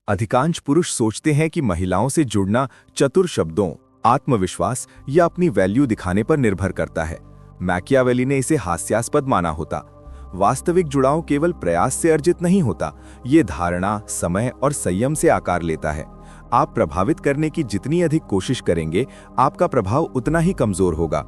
अधिकांश पुरुष सोचते हैं कि महिलाओं से जुड़ना चतुर शब्दों, आत्मविश्वास या अपनी वैल्यू दिखाने पर निर्भर करता है। मैकियावेली ने इसे हास्यास्पद माना होता। वास्तविक जुड़ाव केवल प्रयास से अर्जित नहीं होता, ये धारणा, समय और संयम से आकार लेता है। आप प्रभावित करने की जितनी अधिक कोशिश करेंगे, आपका प्रभाव उतना ही कमजोर होगा।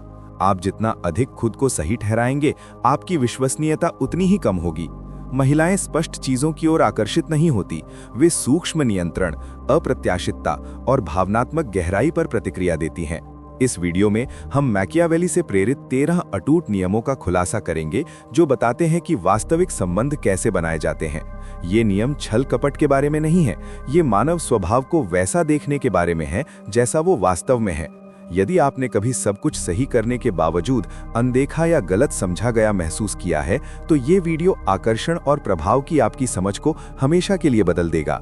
आप जितना अधिक खुद को सही ठहराएंगे, आपकी विश्वसनीयता उतनी ही कम होगी। महिलाएं स्पष्ट चीजों की ओर आकर्षित नहीं होती, वे सूक्ष्म नियंत्रण, अप्रत्याशितता और भावनात्मक गहराई पर प्रतिक्रिया देती हैं। इस वीडियो में हम मैकियावेली से प्रेरित 13 अटूट नियमों का खुलासा करेंगे, जो बताते हैं कि वास्तविक संबंध कैसे बनाए जाते हैं। ये नियम छल कपट के बारे में नहीं है, ये मानव स्वभाव को वैसा देखने के बारे में है जैसा वो वास्तव में है। यदि आपने कभी सब कुछ सही करने के बावजूद अनदेखा या गलत समझा गया महसूस किया है, तो ये वीडियो आकर्षण और प्रभाव की आपकी समझ को हमेशा के लिए बदल देगा।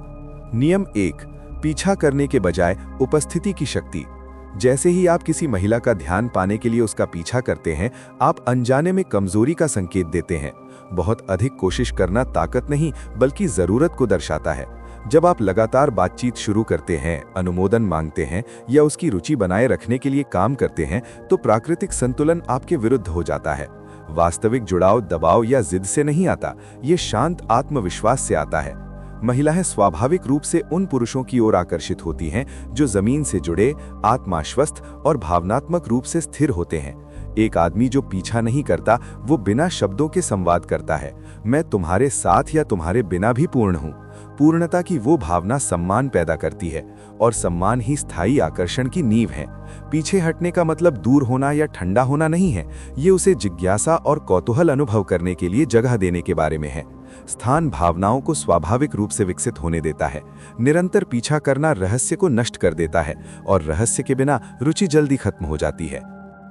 नियम 1, पीछा करने के बजाय उपस्थिति की शक्ति। जैसे ही आप किसी महिला का ध्यान पाने के लिए उसका पीछा करते हैं, आप अनजाने में कमजोरी का संकेत देते हैं। बहुत अधिक कोशिश करना ताकत नहीं, बल्कि जरूरत को दर्शाता है। जब आप लगातार बातचीत शुरू करते हैं, अनुमोदन मांगते हैं या उसकी रुचि बनाए रखने के लिए काम करते हैं, तो प्राकृतिक संतुलन आपके विरुद्ध हो जाता है। वास्तविक जुड़ाव दबाव या जिद से नहीं आता, ये शांत आत्मविश्वास से आता है। महिलाएं स्वाभाविक रूप से उन पुरुषों की ओर आकर्षित होती हैं जो जमीन से जुड़े, आत्माश्वस्त और भावनात्मक रूप से स्थिर होते हैं। एक आदमी जो पीछा नहीं करता, वो बिना शब्दों के संवाद करता है। मैं तुम्हारे साथ या तुम्हारे बिना भी पूर्ण हूँ। पूर्णता की वो भावना सम्मान पैदा करती है, और सम्मान ही स्थायी आकर्षण की नींव है। पीछे हटने का मतलब दूर होना या ठंडा होना नहीं है, ये उसे जिज्ञासा और कौतूहल अनुभव करने के लिए जगह देने के बारे में है। स्थान भावनाओं को स्वाभाविक रूप से विकसित होने देता है। निरंतर पीछा करना रहस्य को नष्ट कर देता है, और रहस्य के बिना रुचि जल्दी खत्म हो जाती है।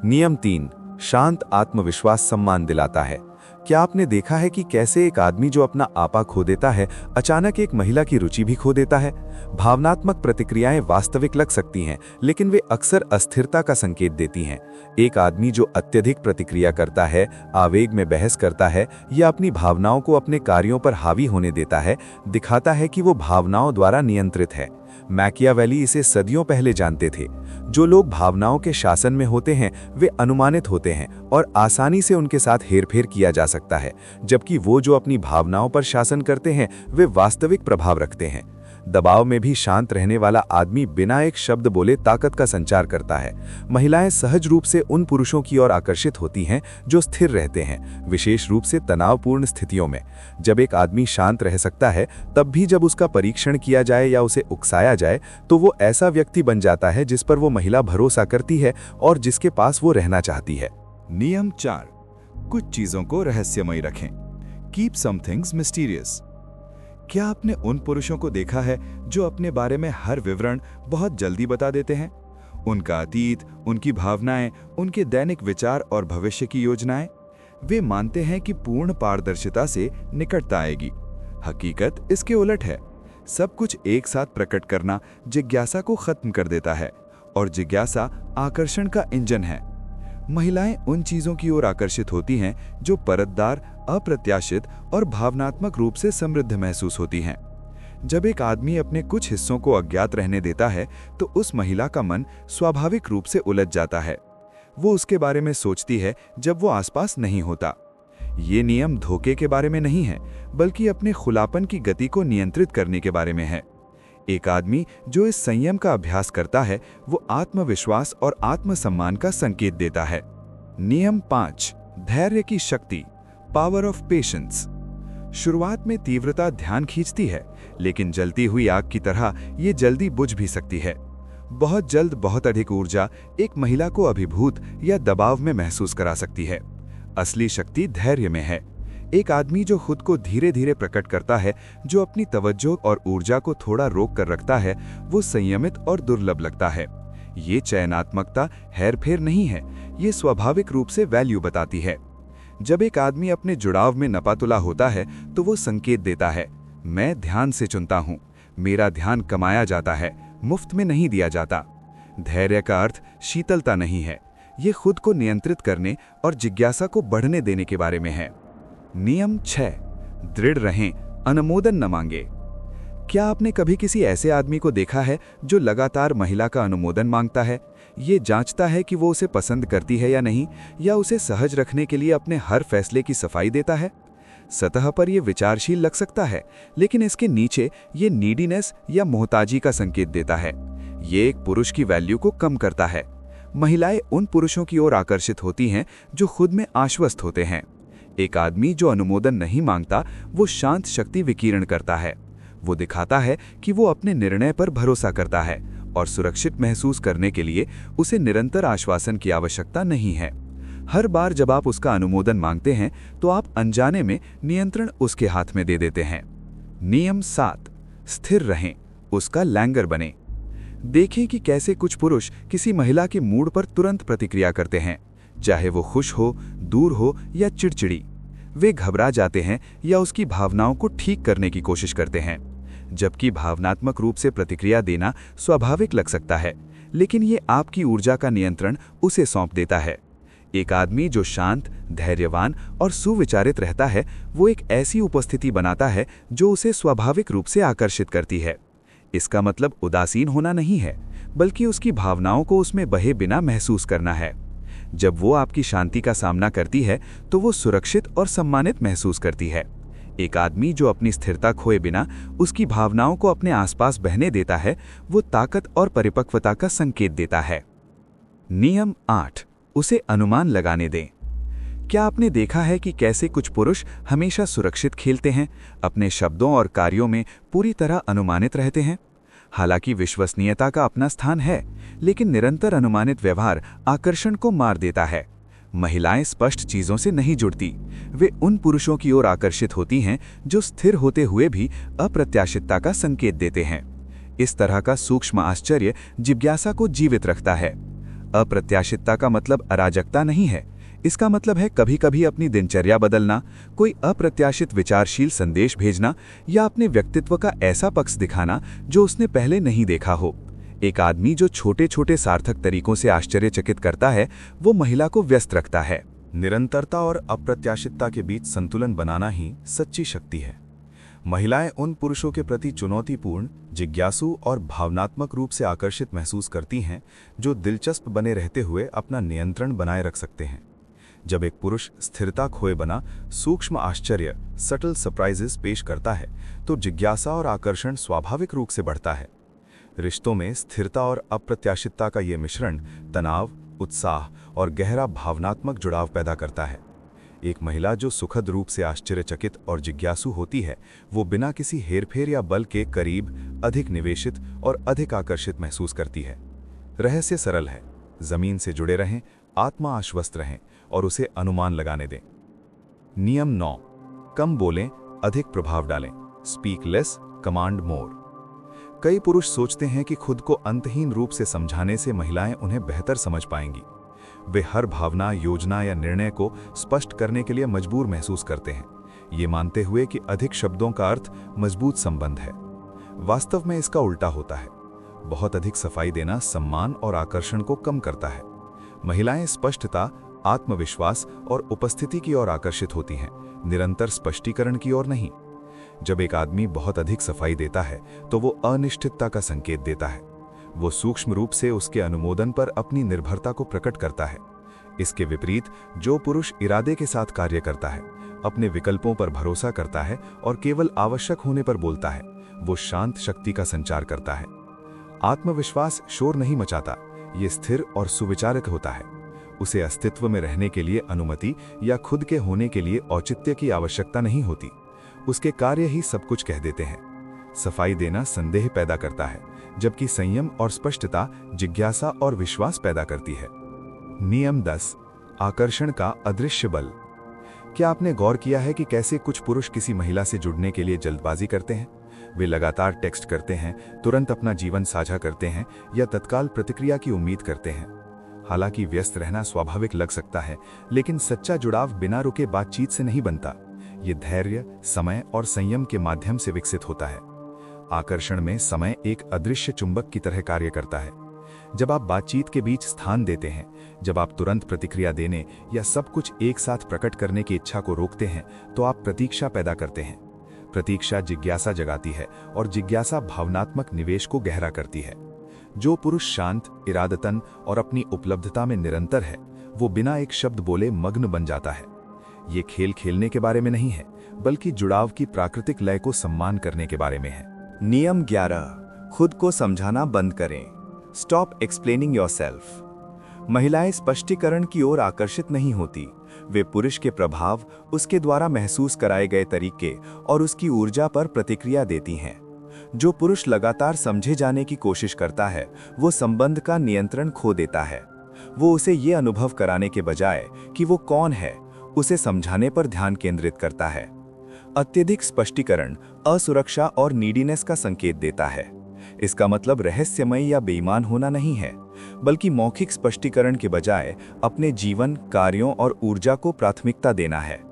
नियम 3, शांत आत्मविश्वास सम्मान दिलाता है। क्या आपने देखा है कि कैसे एक आदमी जो अपना आपा खो देता है, अचानक एक महिला की रुचि भी खो देता है? भावनात्मक प्रतिक्रियाएं वास्तविक लग सकती हैं, लेकिन वे अक्सर अस्थिरता का संकेत देती हैं। एक आदमी जो अत्यधिक प्रतिक्रिया करता है, आवेग में बहस करता है या अपनी भावनाओं को अपने कार्यों पर हावी होने देता है, दिखाता है कि वो भावनाओं द्वारा नियंत्रित है। मैकियावेली इसे सदियों पहले जानते थे। जो लोग भावनाओं के शासन में होते हैं, वे अनुमानित होते हैं और आसानी से उनके साथ हेरफेर किया जा सकता है, जबकि वो जो अपनी भावनाओं पर शासन करते हैं, वे वास्तविक प्रभाव रखते हैं। दबाव में भी शांत रहने वाला आदमी बिना एक शब्द बोले ताकत का संचार करता है। महिलाएं सहज रूप से उन पुरुषों की ओर आकर्षित होती हैं जो स्थिर रहते हैं, विशेष रूप से तनावपूर्ण स्थितियों में। जब एक आदमी शांत रह सकता है, तब भी जब उसका परीक्षण किया जाए या उसे उकसाया जाए, तो वो ऐसा व्यक्ति बन जाता है जिस पर वो महिला भरोसा करती है और जिसके पास वो रहना चाहती है। नियम 4, कुछ चीजों को रहस्यमय रखें। Keep some things mysterious. क्या आपने उन पुरुषों को देखा है जो अपने बारे में हर विवरण बहुत जल्दी बता देते हैं? उनका अतीत, उनकी भावनाएं, उनके दैनिक विचार और भविष्य की योजनाएं। वे मानते हैं कि पूर्ण पारदर्शिता से निकटता आएगी। हकीकत इसके उलट है। सब कुछ एक साथ प्रकट करना जिज्ञासा को खत्म कर देता है, और जिज्ञासा आकर्षण का इंजन है। महिलाएं उन चीजों की ओर आकर्षित होती हैं जो परतदार, अप्रत्याशित और भावनात्मक रूप से समृद्ध महसूस होती हैं। जब एक आदमी अपने कुछ हिस्सों को अज्ञात रहने देता है, तो उस महिला का मन स्वाभाविक रूप से उलझ जाता है। वो उसके बारे में सोचती है जब वो आसपास नहीं होता। ये नियम धोखे के बारे में नहीं है, बल्कि अपने खुलापन की गति को नियंत्रित करने के बारे में है। एक आदमी जो इस संयम का अभ्यास करता है, वो आत्मविश्वास और आत्मसम्मान का संकेत देता है। नियम 5, धैर्य की शक्ति, पावर ऑफ पेशेंस। शुरुआत में तीव्रता ध्यान खींचती है, लेकिन जलती हुई आग की तरह ये जल्दी बुझ भी सकती है। बहुत जल्द बहुत अधिक ऊर्जा एक महिला को अभिभूत या दबाव में महसूस करा सकती है। असली शक्ति धैर्य में है। एक आदमी जो खुद को धीरे धीरे प्रकट करता है, जो अपनी तवज्जो और ऊर्जा को थोड़ा रोक कर रखता है, वो संयमित और दुर्लभ लगता है। ये चयनात्मकता हेरफेर नहीं है, ये स्वाभाविक रूप से वैल्यू बताती है। जब एक आदमी अपने जुड़ाव में नपातुला होता है, तो वो संकेत देता है, मैं ध्यान से चुनता हूँ, मेरा ध्यान कमाया जाता है, मुफ्त में नहीं दिया जाता। धैर्य का अर्थ शीतलता नहीं है, ये खुद को नियंत्रित करने और जिज्ञासा को बढ़ने देने के बारे में है। नियम 6, दृढ़ रहें, अनुमोदन न मांगे। क्या आपने कभी किसी ऐसे आदमी को देखा है जो लगातार महिला का अनुमोदन मांगता है, ये जांचता है कि वो उसे पसंद करती है या नहीं, या उसे सहज रखने के लिए अपने हर फैसले की सफाई देता है? सतह पर यह विचारशील लग सकता है, लेकिन इसके नीचे ये नीडीनेस या मोहताजी का संकेत देता है। ये एक पुरुष की वैल्यू को कम करता है। महिलाएं उन पुरुषों की ओर आकर्षित होती हैं जो खुद में आश्वस्त होते हैं। एक आदमी जो अनुमोदन नहीं मांगता, वो शांत शक्ति विकीर्ण करता है। वो दिखाता है कि वो अपने निर्णय पर भरोसा करता है और सुरक्षित महसूस करने के लिए उसे निरंतर आश्वासन की आवश्यकता नहीं है। हर बार जब आप उसका अनुमोदन मांगते हैं तो आप अनजाने में नियंत्रण उसके हाथ में दे देते हैं। नियम 7, स्थिर रहें, उसका लैंगर बने। देखें कि कैसे कुछ पुरुष किसी महिला के मूड पर तुरंत प्रतिक्रिया करते हैं, चाहे वो खुश हो, दूर हो या चिड़चिड़ी। वे घबरा जाते हैं या उसकी भावनाओं को ठीक करने की कोशिश करते हैं। जबकि भावनात्मक रूप से प्रतिक्रिया देना स्वाभाविक लग सकता है, लेकिन ये आपकी ऊर्जा का नियंत्रण उसे सौंप देता है। एक आदमी जो शांत, धैर्यवान और सुविचारित रहता है, वो एक ऐसी उपस्थिति बनाता है जो उसे स्वाभाविक रूप से आकर्षित करती है। इसका मतलब उदासीन होना नहीं है, बल्कि उसकी भावनाओं को उसमें बहे बिना महसूस करना है। जब वो आपकी शांति का सामना करती है तो वो सुरक्षित और सम्मानित महसूस करती है। एक आदमी जो अपनी स्थिरता खोए बिना उसकी भावनाओं को अपने आसपास बहने देता है, वो ताकत और परिपक्वता का संकेत देता है। नियम 8, उसे अनुमान लगाने दें। क्या आपने देखा है कि कैसे कुछ पुरुष हमेशा सुरक्षित खेलते हैं, अपने शब्दों और कार्यों में पूरी तरह अनुमानित रहते हैं? हालांकि विश्वसनीयता का अपना स्थान है, लेकिन निरंतर अनुमानित व्यवहार आकर्षण को मार देता है। महिलाएं स्पष्ट चीजों से नहीं जुड़ती, वे उन पुरुषों की ओर आकर्षित होती हैं जो स्थिर होते हुए भी अप्रत्याशितता का संकेत देते हैं। इस तरह का सूक्ष्म आश्चर्य जिज्ञासा को जीवित रखता है। अप्रत्याशितता का मतलब अराजकता नहीं है, इसका मतलब है कभी कभी अपनी दिनचर्या बदलना, कोई अप्रत्याशित विचारशील संदेश भेजना या अपने व्यक्तित्व का ऐसा पक्ष दिखाना जो उसने पहले नहीं देखा हो। एक आदमी जो छोटे छोटे सार्थक तरीकों से आश्चर्यचकित करता है, वो महिला को व्यस्त रखता है। निरंतरता और अप्रत्याशितता के बीच संतुलन बनाना ही सच्ची शक्ति है। महिलाएं उन पुरुषों के प्रति चुनौतीपूर्ण, जिज्ञासु और भावनात्मक रूप से आकर्षित महसूस करती हैं, जो दिलचस्प बने रहते हुए अपना नियंत्रण बनाए रख सकते हैं। जब एक पुरुष स्थिरता खोए बना सूक्ष्म आश्चर्य, सटल सरप्राइजेस पेश करता है, तो जिज्ञासा और आकर्षण स्वाभाविक रूप से बढ़ता है। रिश्तों में स्थिरता और अप्रत्याशितता का ये मिश्रण तनाव, उत्साह और गहरा भावनात्मक जुड़ाव पैदा करता है। एक महिला जो सुखद रूप से आश्चर्यचकित और जिज्ञासु होती है, वो बिना किसी हेरफेर या बल के करीब अधिक निवेशित और अधिक आकर्षित महसूस करती है। रहस्य सरल है, जमीन से जुड़े रहें, आत्मा आश्वस्त रहें और उसे अनुमान लगाने दें। नियम 9, कम बोलें, अधिक प्रभाव डालें। स्पीक लेस, कमांड मोर। कई पुरुष सोचते हैं कि खुद को अंतहीन रूप से समझाने से महिलाएं उन्हें बेहतर समझ पाएंगी। वे हर भावना, योजना या निर्णय को स्पष्ट करने के लिए मजबूर महसूस करते हैं, ये मानते हुए कि अधिक शब्दों का अर्थ मजबूत संबंध है। वास्तव में इसका उल्टा होता है। बहुत अधिक सफाई देना सम्मान और आकर्षण को कम करता है। महिलाएं स्पष्टता, आत्मविश्वास और उपस्थिति की ओर आकर्षित होती हैं, निरंतर स्पष्टीकरण की ओर नहीं। जब एक आदमी बहुत अधिक सफाई देता है तो वो अनिश्चितता का संकेत देता है। वो सूक्ष्म रूप से उसके अनुमोदन पर अपनी निर्भरता को प्रकट करता है। इसके विपरीत जो पुरुष इरादे के साथ कार्य करता है, अपने विकल्पों पर भरोसा करता है और केवल आवश्यक होने पर बोलता है, वो शांत शक्ति का संचार करता है। आत्मविश्वास शोर नहीं मचाता, ये स्थिर और सुविचारित होता है। उसे अस्तित्व में रहने के लिए अनुमति या खुद के होने के लिए औचित्य की आवश्यकता नहीं होती। उसके कार्य ही सब कुछ कह देते हैं। सफाई देना संदेह पैदा करता है, जबकि संयम और स्पष्टता जिज्ञासा और विश्वास पैदा करती है। नियम 10, आकर्षण का अदृश्य बल। क्या आपने गौर किया है कि कैसे कुछ पुरुष किसी महिला से जुड़ने के लिए जल्दबाजी करते हैं? वे लगातार टेक्स्ट करते हैं, तुरंत अपना जीवन साझा करते हैं या तत्काल प्रतिक्रिया की उम्मीद करते हैं। हालांकि व्यस्त रहना स्वाभाविक लग सकता है, लेकिन सच्चा जुड़ाव बिना रुके बातचीत से नहीं बनता। ये धैर्य, समय और संयम के माध्यम से विकसित होता है। आकर्षण में समय एक अदृश्य चुंबक की तरह कार्य करता है। जब आप बातचीत के बीच स्थान देते हैं, जब आप तुरंत प्रतिक्रिया देने या सब कुछ एक साथ प्रकट करने की इच्छा को रोकते हैं, तो आप प्रतीक्षा पैदा करते हैं। प्रतीक्षा जिज्ञासा जगाती है और जिज्ञासा भावनात्मक निवेश को गहरा करती है। जो पुरुष शांत, इरादतन और अपनी उपलब्धता में निरंतर है, वो बिना एक शब्द बोले मग्न बन जाता है। ये खेल खेलने के बारे में नहीं है, बल्कि जुड़ाव की प्राकृतिक लय को सम्मान करने के बारे में है। नियम 11, खुद को समझाना बंद करें। Stop explaining yourself. महिलाएं स्पष्टीकरण की ओर आकर्षित नहीं होती, वे पुरुष के प्रभाव, उसके द्वारा महसूस कराए गए तरीके और उसकी ऊर्जा पर प्रतिक्रिया देती हैं। जो पुरुष लगातार समझे जाने की कोशिश करता है, वो संबंध का नियंत्रण खो देता है। वो उसे ये अनुभव कराने के बजाय कि वो कौन है, उसे समझाने पर ध्यान केंद्रित करता है। अत्यधिक स्पष्टीकरण असुरक्षा और नीडीनेस का संकेत देता है। इसका मतलब रहस्यमय या बेईमान होना नहीं है, बल्कि मौखिक स्पष्टीकरण के बजाय अपने जीवन, कार्यों और ऊर्जा को प्राथमिकता देना है।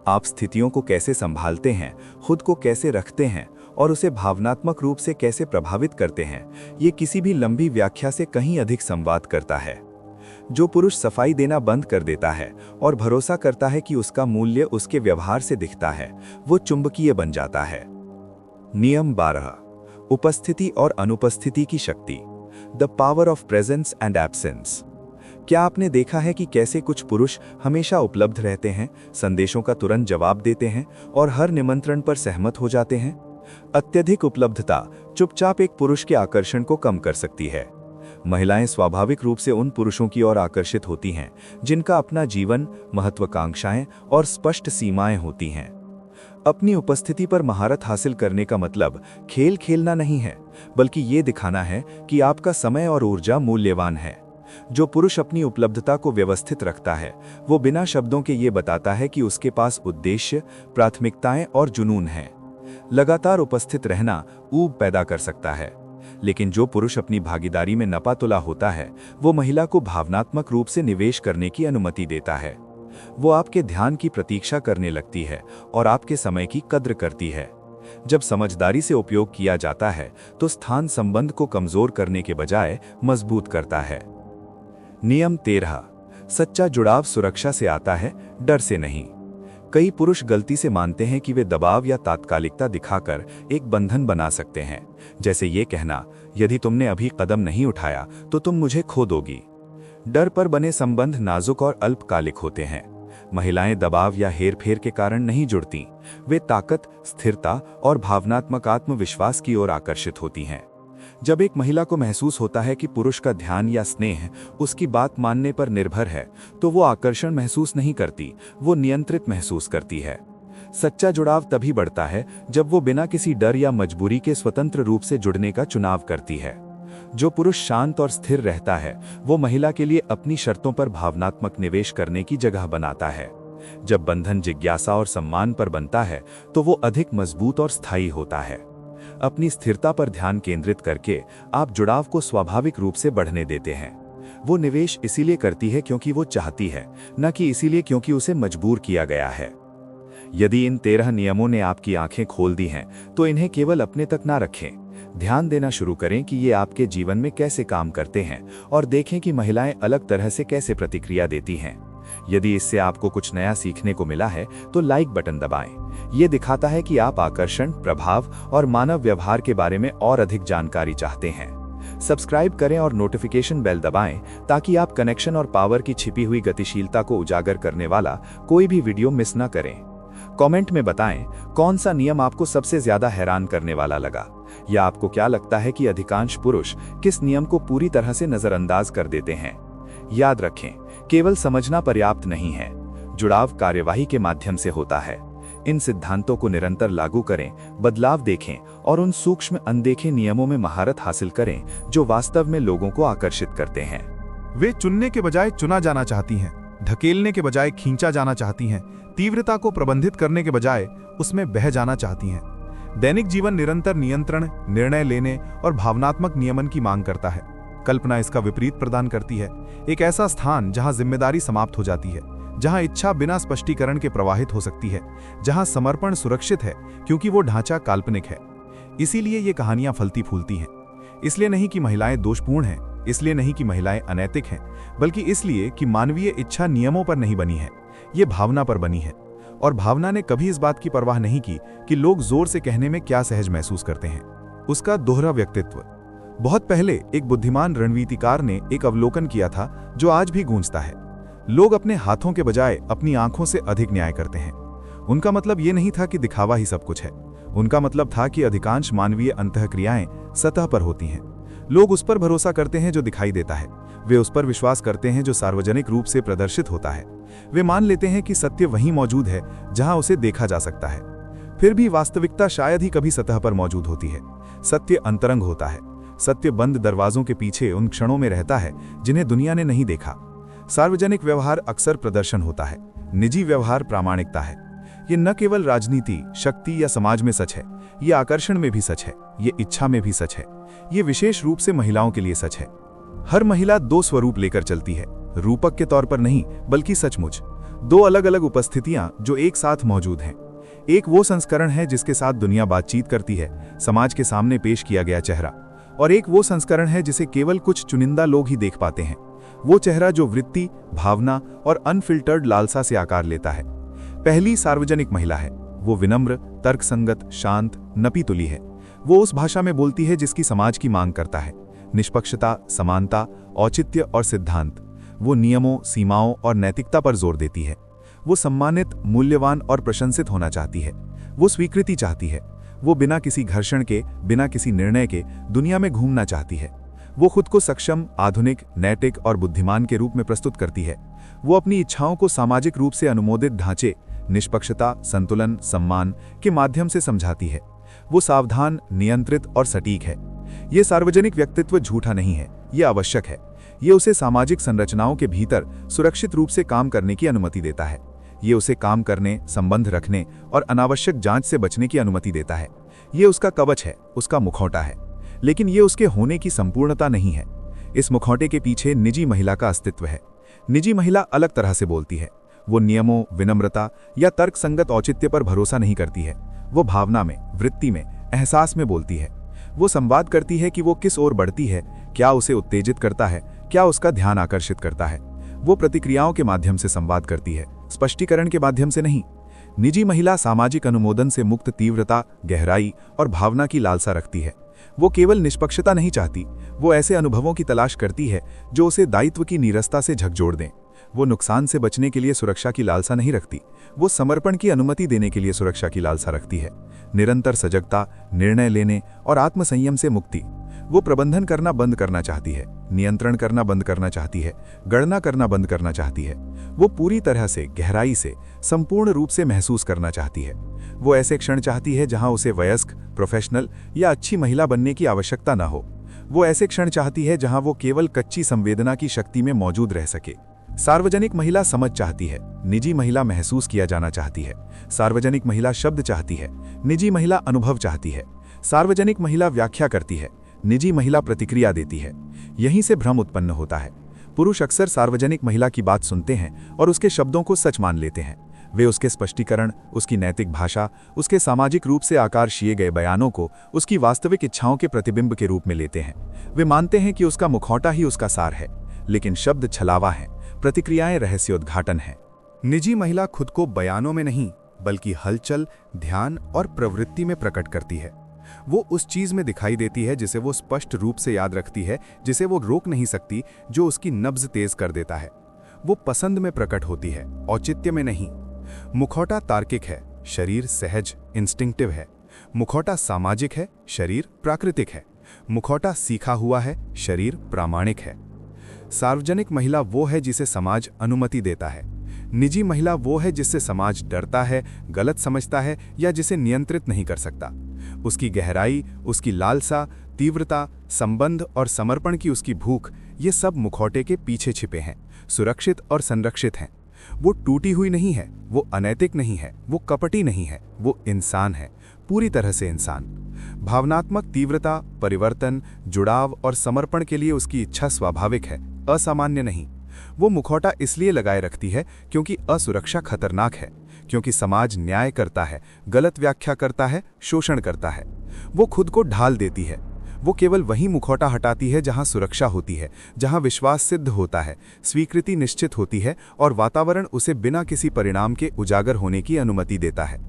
आप स्थितियों को कैसे संभालते हैं, खुद को कैसे रखते हैं और उसे भावनात्मक रूप से कैसे प्रभावित करते हैं, ये किसी भी लंबी व्याख्या से कहीं अधिक संवाद करता है। जो पुरुष सफाई देना बंद कर देता है और भरोसा करता है कि उसका मूल्य उसके व्यवहार से दिखता है, वो चुंबकीय बन जाता है। नियम 12, उपस्थिति और अनुपस्थिति की शक्ति। The power of presence and absence. क्या आपने देखा है कि कैसे कुछ पुरुष हमेशा उपलब्ध रहते हैं, संदेशों का तुरंत जवाब देते हैं और हर निमंत्रण पर सहमत हो जाते हैं? अत्यधिक उपलब्धता चुपचाप एक पुरुष के आकर्षण को कम कर सकती है। महिलाएं स्वाभाविक रूप से उन पुरुषों की ओर आकर्षित होती हैं जिनका अपना जीवन, महत्वाकांक्षाएं और स्पष्ट सीमाएं होती हैं। अपनी उपस्थिति पर महारत हासिल करने का मतलब खेल खेलना नहीं है, बल्कि ये दिखाना है कि आपका समय और ऊर्जा मूल्यवान है। जो पुरुष अपनी उपलब्धता को व्यवस्थित रखता है, वो बिना शब्दों के ये बताता है कि उसके पास उद्देश्य, प्राथमिकताएं और जुनून हैं। लगातार उपस्थित रहना ऊब पैदा कर सकता है, लेकिन जो पुरुष अपनी भागीदारी में नपा-तुला होता है, वो महिला को भावनात्मक रूप से निवेश करने की अनुमति देता है। वो आपके ध्यान की प्रतीक्षा करने लगती है और आपके समय की कद्र करती है। जब समझदारी से उपयोग किया जाता है, तो स्थान संबंध को कमजोर करने के बजाय मजबूत करता है। नियम 13, सच्चा जुड़ाव सुरक्षा से आता है, डर से नहीं। कई पुरुष गलती से मानते हैं कि वे दबाव या तात्कालिकता दिखाकर एक बंधन बना सकते हैं, जैसे ये कहना, यदि तुमने अभी कदम नहीं उठाया तो तुम मुझे खो दोगी। डर पर बने संबंध नाजुक और अल्पकालिक होते हैं। महिलाएं दबाव या हेरफेर के कारण नहीं जुड़ती, वे ताकत, स्थिरता और भावनात्मक आत्मविश्वास की ओर आकर्षित होती हैं। जब एक महिला को महसूस होता है कि पुरुष का ध्यान या स्नेह उसकी बात मानने पर निर्भर है, तो वो आकर्षण महसूस नहीं करती, वो नियंत्रित महसूस करती है। सच्चा जुड़ाव तभी बढ़ता है जब वो बिना किसी डर या मजबूरी के स्वतंत्र रूप से जुड़ने का चुनाव करती है। जो पुरुष शांत और स्थिर रहता है, वो महिला के लिए अपनी शर्तों पर भावनात्मक निवेश करने की जगह बनाता है। जब बंधन जिज्ञासा और सम्मान पर बनता है, तो वो अधिक मजबूत और स्थायी होता है। अपनी स्थिरता पर ध्यान केंद्रित करके आप जुड़ाव को स्वाभाविक रूप से बढ़ने देते हैं। वो निवेश इसीलिए करती है क्योंकि वो चाहती है, न कि इसीलिए क्योंकि उसे मजबूर किया गया है। यदि इन 13 नियमों ने आपकी आंखें खोल दी हैं, तो इन्हें केवल अपने तक ना रखें। ध्यान देना शुरू करें कि ये आपके जीवन में कैसे काम करते हैं और देखें कि महिलाएं अलग तरह से कैसे प्रतिक्रिया देती हैं। यदि इससे आपको कुछ नया सीखने को मिला है, तो लाइक बटन दबाएं। ये दिखाता है कि आप आकर्षण, प्रभाव और मानव व्यवहार के बारे में और अधिक जानकारी चाहते हैं। सब्सक्राइब करें और नोटिफिकेशन बेल दबाएं ताकि आप कनेक्शन और पावर की छिपी हुई गतिशीलता को उजागर करने वाला कोई भी वीडियो मिस न करें। कमेंट में बताएं कौन सा नियम आपको सबसे ज्यादा हैरान करने वाला लगा, या आपको क्या लगता है कि अधिकांश पुरुष किस नियम को पूरी तरह से नजरअंदाज कर देते हैं। याद रखें, केवल समझना पर्याप्त नहीं है, जुड़ाव कार्यवाही के माध्यम से होता है। इन सिद्धांतों को निरंतर लागू करें, बदलाव देखें और उन सूक्ष्म अनदेखे नियमों में महारत हासिल करें जो वास्तव में लोगों को आकर्षित करते हैं। वे चुनने के बजाय चुना जाना चाहती हैं, धकेलने के बजाय खींचा जाना चाहती हैं, तीव्रता को प्रबंधित करने के बजाय उसमें बह जाना चाहती हैं। दैनिक जीवन निरंतर नियंत्रण, निर्णय लेने और भावनात्मक नियमन की मांग करता है। कल्पना इसका विपरीत प्रदान करती है, एक ऐसा स्थान जहां जिम्मेदारी समाप्त हो जाती है, जहां इच्छा बिना स्पष्टीकरण के प्रवाहित हो सकती है, जहां समर्पण सुरक्षित है क्योंकि वो ढांचा काल्पनिक है। इसीलिए ये कहानियां फलती फूलती हैं। इसलिए नहीं कि महिलाएं दोषपूर्ण हैं, इसलिए नहीं कि महिलाएं अनैतिक हैं, बल्कि इसलिए कि मानवीय इच्छा नियमों पर नहीं बनी है, ये भावना पर बनी है। और भावना ने कभी इस बात की परवाह नहीं की कि लोग जोर से कहने में क्या सहज महसूस करते हैं। उसका दोहरा व्यक्तित्व। बहुत पहले एक बुद्धिमान रणनीतिकार ने एक अवलोकन किया था जो आज भी गूंजता है। लोग अपने हाथों के बजाय अपनी आंखों से अधिक न्याय करते हैं। उनका मतलब ये नहीं था कि दिखावा ही सब कुछ है। उनका मतलब था कि अधिकांश मानवीय अंतःक्रियाएं सतह पर होती हैं। लोग उस पर भरोसा करते हैं जो दिखाई देता है। वे उस पर विश्वास करते हैं जो सार्वजनिक रूप से प्रदर्शित होता है। वे मान लेते हैं कि सत्य वहीं मौजूद है जहां उसे देखा जा सकता है। फिर भी वास्तविकता शायद ही कभी सतह पर मौजूद होती है। सत्य अंतरंग होता है। सत्य बंद दरवाजों के पीछे उन क्षणों में रहता है जिन्हें दुनिया ने नहीं देखा। सार्वजनिक व्यवहार अक्सर प्रदर्शन होता है, निजी व्यवहार प्रामाणिकता है। ये न केवल राजनीति, शक्ति या समाज में सच है, ये आकर्षण में भी सच है, ये इच्छा में भी सच है, ये विशेष रूप से महिलाओं के लिए सच है। हर महिला दो स्वरूप लेकर चलती है, रूपक के तौर पर नहीं बल्कि सचमुच। दो अलग अलग उपस्थितियां जो एक साथ मौजूद हैं। एक वो संस्करण है जिसके साथ दुनिया बातचीत करती है, समाज के सामने पेश किया गया चेहरा, और एक वो संस्करण है जिसे केवल कुछ चुनिंदा लोग ही देख पाते हैं। वो चेहरा जो वृत्ति, भावना और अनफिल्टर्ड लालसा से आकार लेता है। पहली सार्वजनिक महिला है। वो विनम्र, तर्कसंगत, शांत, नपीतुली है। वो उस भाषा में बोलती है जिसकी समाज की मांग करता है। निष्पक्षता, समानता, औचित्य और सिद्धांत। वो नियमों, सीमाओं और नैतिकता पर जोर देती है। वो सम्मानित, मूल्यवान और प्रशंसित होना चाहती है। वो स्वीकृति चाहती है। वो बिना किसी घर्षण के, बिना किसी निर्णय के दुनिया में घूमना चाहती है। वो खुद को सक्षम, आधुनिक, नैतिक और बुद्धिमान के रूप में प्रस्तुत करती है। वो अपनी इच्छाओं को सामाजिक रूप से अनुमोदित ढांचे, निष्पक्षता, संतुलन, सम्मान के माध्यम से समझाती है। वो सावधान, नियंत्रित और सटीक है। ये सार्वजनिक व्यक्तित्व झूठा नहीं है, ये आवश्यक है। ये उसे सामाजिक संरचनाओं के भीतर सुरक्षित रूप से काम करने की अनुमति देता है। ये उसे काम करने, संबंध रखने और अनावश्यक जांच से बचने की अनुमति देता है। ये उसका कवच है, उसका मुखौटा है। लेकिन ये उसके होने की संपूर्णता नहीं है। इस मुखौटे के पीछे निजी महिला का अस्तित्व है। निजी महिला अलग तरह से बोलती है। वो नियमों, विनम्रता या तर्कसंगत औचित्य पर भरोसा नहीं करती है। वो भावना में, वृत्ति में, एहसास में बोलती है। वो संवाद करती है कि वो किस ओर बढ़ती है, क्या उसे उत्तेजित करता है, क्या उसका ध्यान आकर्षित करता है। वो प्रतिक्रियाओं के माध्यम से संवाद करती है, स्पष्टीकरण के माध्यम से नहीं। निजी महिला सामाजिक अनुमोदन से मुक्त तीव्रता, गहराई और भावना की लालसा रखती है। वो केवल निष्पक्षता नहीं चाहती, वो ऐसे अनुभवों की तलाश करती है जो उसे दायित्व की नीरसता से झकझोर दें। वो नुकसान से बचने के लिए सुरक्षा की लालसा नहीं रखती, वो समर्पण की अनुमति देने के लिए सुरक्षा की लालसा रखती है। निरंतर सजगता, निर्णय लेने और आत्मसंयम से मुक्ति। वो प्रबंधन करना बंद करना चाहती है, नियंत्रण करना बंद करना चाहती है, गणना करना बंद करना चाहती है। वो पूरी तरह से, गहराई से, संपूर्ण रूप से महसूस करना चाहती है। वो ऐसे क्षण चाहती है जहां उसे वयस्क, प्रोफेशनल या अच्छी महिला बनने की आवश्यकता न हो। वो ऐसे क्षण चाहती है जहां वो केवल कच्ची संवेदना की शक्ति में मौजूद रह सके। सार्वजनिक महिला समझ चाहती है, निजी महिला महसूस किया जाना चाहती है। सार्वजनिक महिला शब्द चाहती है, निजी महिला अनुभव चाहती है। सार्वजनिक महिला व्याख्या करती है, निजी महिला प्रतिक्रिया देती है। यहीं से भ्रम उत्पन्न होता है। पुरुष अक्सर सार्वजनिक महिला की बात सुनते हैं और उसके शब्दों को सच मान लेते हैं। वे उसके स्पष्टीकरण, उसकी नैतिक भाषा, उसके सामाजिक रूप से आकाशीय गए बयानों को उसकी वास्तविक इच्छाओं के प्रतिबिंब के रूप में लेते हैं। वे मानते हैं कि उसका मुखौटा ही उसका सार है, लेकिन शब्द छलावा है, प्रतिक्रियाएं रहस्योद्घाटन है। निजी महिला खुद को बयानों में नहीं बल्कि हलचल, ध्यान और प्रवृत्ति में प्रकट करती है। वो उस चीज में दिखाई देती है जिसे वो स्पष्ट रूप से याद रखती है, जिसे वो रोक नहीं सकती, जो उसकी नब्ज तेज कर देता है। वो पसंद में प्रकट होती है, औचित्य में नहीं। मुखौटा तार्किक है, शरीर सहज, इंस्टिंक्टिव है। मुखौटा सामाजिक है, शरीर प्राकृतिक है। मुखौटा सीखा हुआ है, शरीर प्रामाणिक है। सार्वजनिक महिला वो है जिसे समाज अनुमति देता है। निजी महिला वो है जिससे समाज डरता है, गलत समझता है या जिसे नियंत्रित नहीं कर सकता। उसकी गहराई, उसकी लालसा, तीव्रता, संबंध और समर्पण की उसकी भूख, ये सब मुखौटे के पीछे छिपे हैं, सुरक्षित और संरक्षित हैं। वो टूटी हुई नहीं है, वो अनैतिक नहीं है, वो कपटी नहीं है, वो इंसान है, पूरी तरह से इंसान। भावनात्मक तीव्रता, परिवर्तन, जुड़ाव और समर्पण के लिए उसकी इच्छा स्वाभाविक है, असामान्य नहीं। वो मुखौटा इसलिए लगाए रखती है क्योंकि असुरक्षा खतरनाक है, क्योंकि समाज न्याय करता है, गलत व्याख्या करता है, शोषण करता है। वो खुद को ढाल देती है। वो केवल वही मुखौटा हटाती है जहां सुरक्षा होती है, जहां विश्वास सिद्ध होता है, स्वीकृति निश्चित होती है और वातावरण उसे बिना किसी परिणाम के उजागर होने की अनुमति देता है।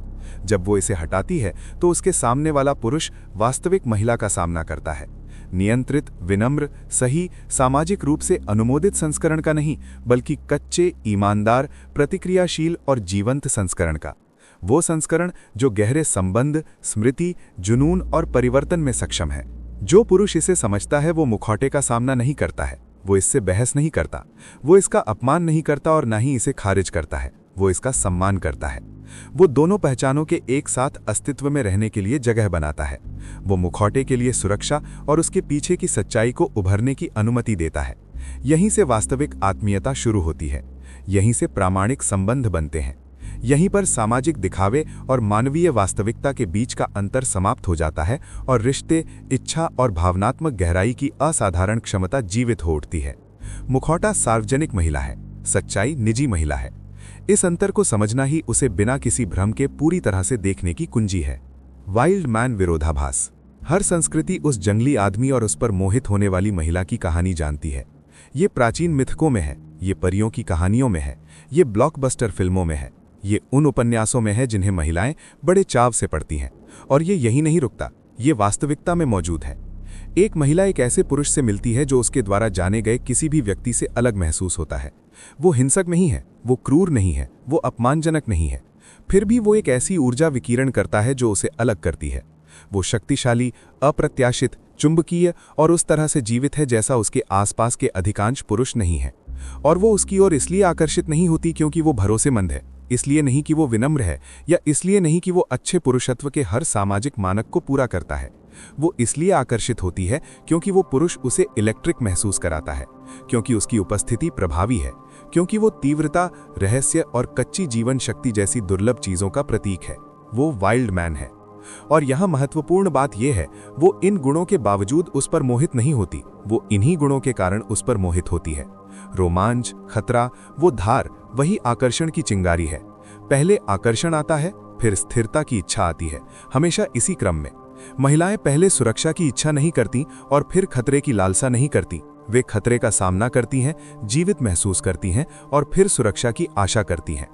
जब वो इसे हटाती है तो उसके सामने वाला पुरुष वास्तविक महिला का सामना करता है। नियंत्रित, विनम्र, सही, सामाजिक रूप से अनुमोदित संस्करण का नहीं, बल्कि कच्चे, ईमानदार, प्रतिक्रियाशील और जीवंत संस्करण का। वो संस्करण जो गहरे संबंध, स्मृति, जुनून और परिवर्तन में सक्षम है। जो पुरुष इसे समझता है वो मुखौटे का सामना नहीं करता है, वो इससे बहस नहीं करता, वो इसका अपमान नहीं करता और ना ही इसे खारिज करता है, वो इसका सम्मान करता है। वो दोनों पहचानों के एक साथ अस्तित्व में रहने के लिए जगह बनाता है। वो मुखौटे के लिए सुरक्षा और उसके पीछे की सच्चाई को उभरने की अनुमति देता है। यहीं से वास्तविक आत्मीयता शुरू होती है, यहीं से प्रामाणिक संबंध बनते हैं, यहीं पर सामाजिक दिखावे और मानवीय वास्तविकता के बीच का अंतर समाप्त हो जाता है और रिश्ते, इच्छा और भावनात्मक गहराई की असाधारण क्षमता जीवित हो उठती है। मुखौटा सार्वजनिक महिला है, सच्चाई निजी महिला है। इस अंतर को समझना ही उसे बिना किसी भ्रम के पूरी तरह से देखने की कुंजी है। वाइल्ड मैन विरोधाभास। हर संस्कृति उस जंगली आदमी और उस पर मोहित होने वाली महिला की कहानी जानती है। ये प्राचीन मिथकों में है, ये परियों की कहानियों में है, ये ब्लॉकबस्टर फिल्मों में है, ये उन उपन्यासों में है जिन्हें महिलाएं बड़े चाव से पढ़ती हैं। और ये यही नहीं रुकता, ये वास्तविकता में मौजूद है। एक महिला एक ऐसे पुरुष से मिलती है जो उसके द्वारा जाने गए किसी भी व्यक्ति से अलग महसूस होता है। वो हिंसक नहीं है, वो क्रूर नहीं है, वो अपमानजनक नहीं है। फिर भी वो एक ऐसी ऊर्जा विकीर्ण करता है जो उसे अलग करती है। वो शक्तिशाली, अप्रत्याशित, चुंबकीय और उस तरह से जीवित है जैसा उसके आसपास के अधिकांश पुरुष नहीं है। और वो उसकी ओर इसलिए आकर्षित नहीं होती क्योंकि वो भरोसेमंद है, इसलिए नहीं कि वो विनम्र है, या इसलिए नहीं कि वो अच्छे पुरुषत्व के हर सामाजिक मानक को पूरा करता है। वो इसलिए आकर्षित होती है क्योंकि वो पुरुष उसे इलेक्ट्रिक महसूस कराता है, क्योंकि उसकी उपस्थिति प्रभावी है, क्योंकि वो तीव्रता, रहस्य और कच्ची जीवन शक्ति जैसी दुर्लभ चीजों का प्रतीक है। वो वाइल्ड मैन है। और यहां महत्वपूर्ण बात यह है, वो इन गुणों के बावजूद उस पर मोहित नहीं होती, वो इन्हीं गुणों के कारण उस पर मोहित होती है। रोमांच, खतरा, वो धार, वही आकर्षण की चिंगारी है। पहले आकर्षण आता है, फिर स्थिरता की इच्छा आती है, हमेशा इसी क्रम में। महिलाएं पहले सुरक्षा की इच्छा नहीं करती और फिर खतरे की लालसा नहीं करती। वे खतरे का सामना करती हैं, जीवित महसूस करती हैं और फिर सुरक्षा की आशा करती हैं।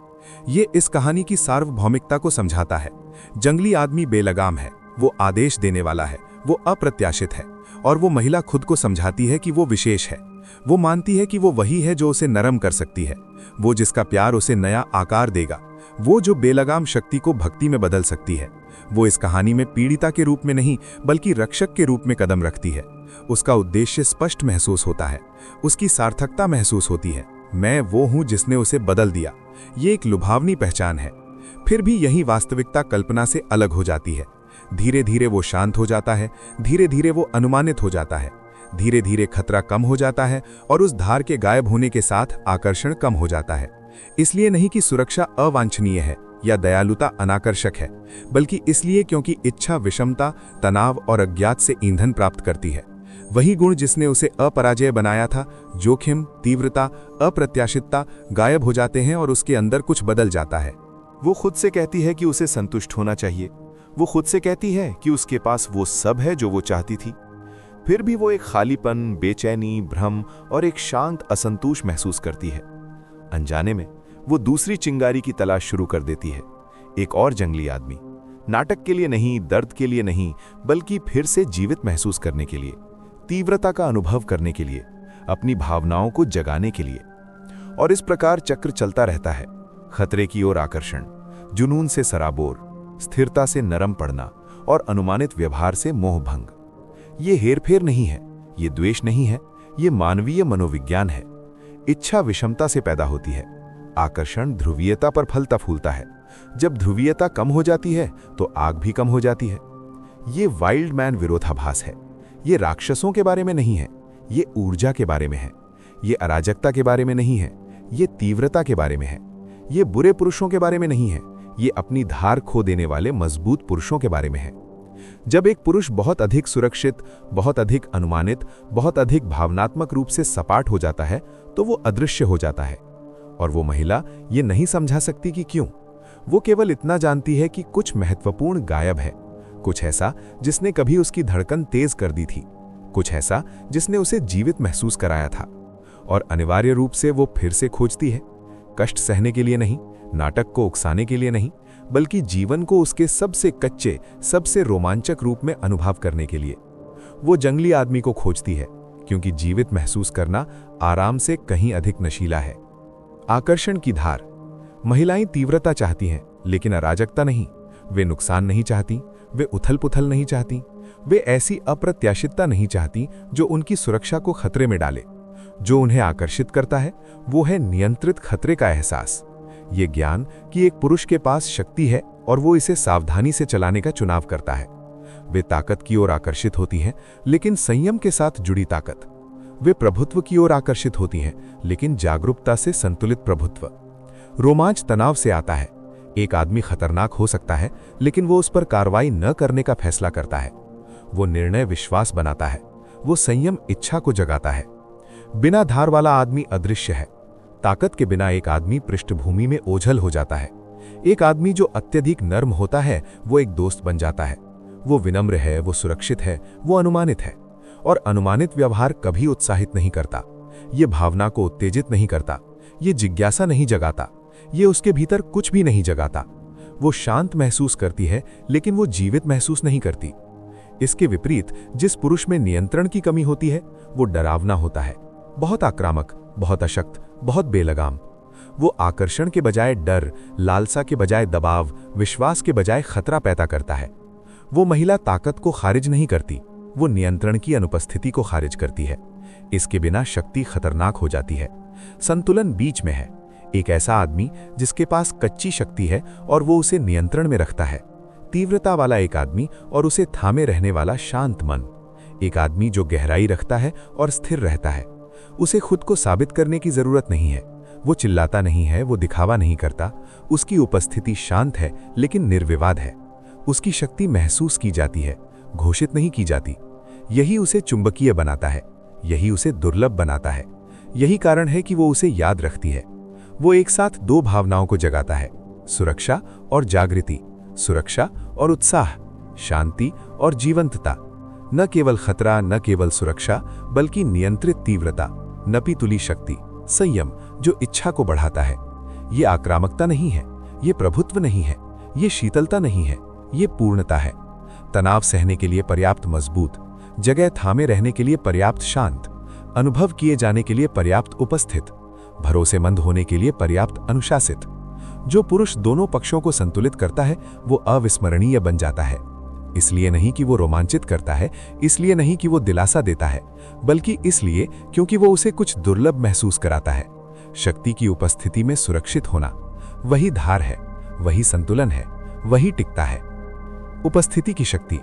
ये इस कहानी की सार्वभौमिकता को समझाता है। जंगली आदमी बेलगाम है, वो आदेश देने वाला है, वो अप्रत्याशित है, और वो महिला खुद को समझाती है कि वो विशेष है। वो मानती है कि वो वही है जो उसे नरम कर सकती है, वो जिसका प्यार उसे नया आकार देगा, वो जो बेलगाम शक्ति को भक्ति में बदल सकती है। वो इस कहानी में पीड़िता के रूप में नहीं बल्कि रक्षक के रूप में कदम रखती है। उसका उद्देश्य स्पष्ट महसूस होता है, उसकी सार्थकता महसूस होती है। मैं वो हूं जिसने उसे बदल दिया। ये एक लुभावनी पहचान है। फिर भी यही वास्तविकता कल्पना से अलग हो जाती है। धीरे धीरे वो शांत हो जाता है, धीरे धीरे वो अनुमानित हो जाता है, धीरे धीरे खतरा कम हो जाता है और उस धार के गायब होने के साथ आकर्षण कम हो जाता है। इसलिए नहीं कि सुरक्षा अवांछनीय है या दयालुता अनाकर्षक है, बल्कि इसलिए क्योंकि इच्छा विषमता, तनाव और अज्ञात से ईंधन प्राप्त करती है। वही गुण जिसने उसे अपराजय बनाया था, जोखिम, तीव्रता, अप्रत्याशितता गायब हो जाते हैं और उसके अंदर कुछ बदल जाता है। वो खुद से कहती है कि उसे संतुष्ट होना चाहिए। वो खुद से कहती है कि उसके पास वो सब है जो वो चाहती थी। फिर भी वो एक खालीपन, बेचैनी, भ्रम और एक शांत असंतोष महसूस करती है। अनजाने में वो दूसरी चिंगारी की तलाश शुरू कर देती है। एक और जंगली आदमी, नाटक के लिए नहीं, दर्द के लिए नहीं, बल्कि फिर से जीवित महसूस करने के लिए, तीव्रता का अनुभव करने के लिए, अपनी भावनाओं को जगाने के लिए। और इस प्रकार चक्र चलता रहता है। खतरे की ओर आकर्षण, जुनून से सराबोर, स्थिरता से नरम पड़ना और अनुमानित व्यवहार से मोहभंग। ये हेरफेर नहीं है, ये द्वेष नहीं है, ये मानवीय मनोविज्ञान है। इच्छा विषमता से पैदा होती है, आकर्षण ध्रुवीयता पर फलता फूलता है। जब ध्रुवीयता कम हो जाती है तो आग भी कम हो जाती है। ये वाइल्ड मैन विरोधाभास है। ये राक्षसों के बारे में नहीं है, ये ऊर्जा के बारे में है। ये अराजकता के बारे में नहीं है, ये तीव्रता के बारे में है। ये बुरे पुरुषों के बारे में नहीं है, ये अपनी धार खो देने वाले मजबूत पुरुषों के बारे में है। जब एक पुरुष बहुत अधिक सुरक्षित, बहुत अधिक अनुमानित, बहुत अधिक भावनात्मक रूप से सपाट हो जाता है तो वो अदृश्य हो जाता है। और वो महिला ये नहीं समझा सकती कि क्यों। वो केवल इतना जानती है कि कुछ महत्वपूर्ण गायब है, कुछ ऐसा जिसने कभी उसकी धड़कन तेज कर दी थी, कुछ ऐसा जिसने उसे जीवित महसूस कराया था। और अनिवार्य रूप से वो फिर से खोजती है, कष्ट सहने के लिए नहीं, नाटक को उकसाने के लिए नहीं, बल्कि जीवन को उसके सबसे कच्चे, सबसे रोमांचक रूप में अनुभव करने के लिए। वो जंगली आदमी को खोजती है, क्योंकि जीवित महसूस करना आराम से कहीं अधिक नशीला है। आकर्षण की धार। महिलाएं तीव्रता चाहती हैं, लेकिन अराजकता नहीं। वे नुकसान नहीं चाहती, वे उथल-पुथल नहीं चाहती, वे ऐसी अप्रत्याशितता नहीं चाहती जो उनकी सुरक्षा को खतरे में डाले। जो उन्हें आकर्षित करता है वो है नियंत्रित खतरे का एहसास। ये ज्ञान कि एक पुरुष के पास शक्ति है और वो इसे सावधानी से चलाने का चुनाव करता है। वे ताकत की ओर आकर्षित होती हैं, लेकिन संयम के साथ जुड़ी ताकत। वे प्रभुत्व की ओर आकर्षित होती हैं, लेकिन जागरूकता से संतुलित प्रभुत्व। रोमांच तनाव से आता है। एक आदमी खतरनाक हो सकता है, लेकिन वो उस पर कार्रवाई न करने का फैसला करता है। वो निर्णय विश्वास बनाता है। वो संयम इच्छा को जगाता है। बिना धार वाला आदमी अदृश्य है। ताकत के बिना एक आदमी पृष्ठभूमि में ओझल हो जाता है। एक आदमी जो अत्यधिक नर्म होता है वो एक दोस्त बन जाता है। वो विनम्र है, वो सुरक्षित है, वो अनुमानित है। और अनुमानित व्यवहार कभी उत्साहित नहीं करता। ये भावना को उत्तेजित नहीं करता। ये जिज्ञासा नहीं जगाता। ये उसके भीतर कुछ भी नहीं जगाता। वो शांत महसूस करती है, लेकिन वो जीवित महसूस नहीं करती। इसके विपरीत जिस पुरुष में नियंत्रण की कमी होती है वो डरावना होता है, बहुत आक्रामक, बहुत अशक्त, बहुत बेलगाम। वो आकर्षण के बजाय डर, लालसा के बजाय दबाव, विश्वास के बजाय खतरा पैदा करता है। वो महिला ताकत को खारिज नहीं करती, वो नियंत्रण की अनुपस्थिति को खारिज करती है। इसके बिना शक्ति खतरनाक हो जाती है। संतुलन बीच में है। एक ऐसा आदमी जिसके पास कच्ची शक्ति है और वो उसे नियंत्रण में रखता है। तीव्रता वाला एक आदमी और उसे थामे रहने वाला शांत मन। एक आदमी जो गहराई रखता है और स्थिर रहता है। उसे खुद को साबित करने की जरूरत नहीं है। वो चिल्लाता नहीं है, वो दिखावा नहीं करता। उसकी उपस्थिति शांत है लेकिन निर्विवाद है। उसकी शक्ति महसूस की जाती है, घोषित नहीं की जाती। यही उसे चुंबकीय बनाता है, यही उसे दुर्लभ बनाता है। यही कारण है कि वो उसे याद रखती है। वो एक साथ दो भावनाओं को जगाता है, सुरक्षा और जागृति, सुरक्षा और उत्साह, शांति और जीवंतता। न केवल खतरा, न केवल सुरक्षा, बल्कि नियंत्रित तीव्रता, नपीतुली शक्ति, संयम जो इच्छा को बढ़ाता है। ये आक्रामकता नहीं है, ये प्रभुत्व नहीं है, ये शीतलता नहीं है, ये पूर्णता है। तनाव सहने के लिए पर्याप्त मजबूत, जगह थामे रहने के लिए पर्याप्त शांत, अनुभव किए जाने के लिए पर्याप्त उपस्थित, भरोसेमंद होने के लिए पर्याप्त अनुशासित। जो पुरुष दोनों पक्षों को संतुलित करता है वो अविस्मरणीय बन जाता है। इसलिए नहीं कि वो रोमांचित करता है, इसलिए नहीं कि वो दिलासा देता है, बल्कि इसलिए क्योंकि वो उसे कुछ दुर्लभ महसूस कराता है। शक्ति की उपस्थिति में सुरक्षित होना वही धार है, वही संतुलन है, वही टिकता है। उपस्थिति की शक्ति।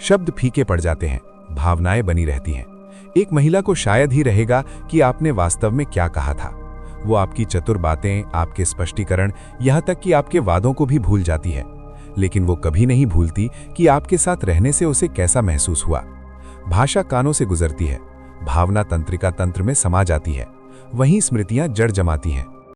शब्द फीके पड़ जाते हैं, भावनाएं बनी रहती हैं। एक महिला को शायद ही रहेगा कि आपने वास्तव में क्या कहा था। वो आपकी चतुर बातें, आपके स्पष्टीकरण, यहां तक कि आपके वादों को भी भूल जाती है। लेकिन वो कभी नहीं भूलती कि आपके साथ रहने से उसे कैसा महसूस हुआ। भाषा कानों से गुजरती है, भावना तंत्रिका तंत्र में समा जाती है, वहीं स्मृतियां जड़ जमाती हैं।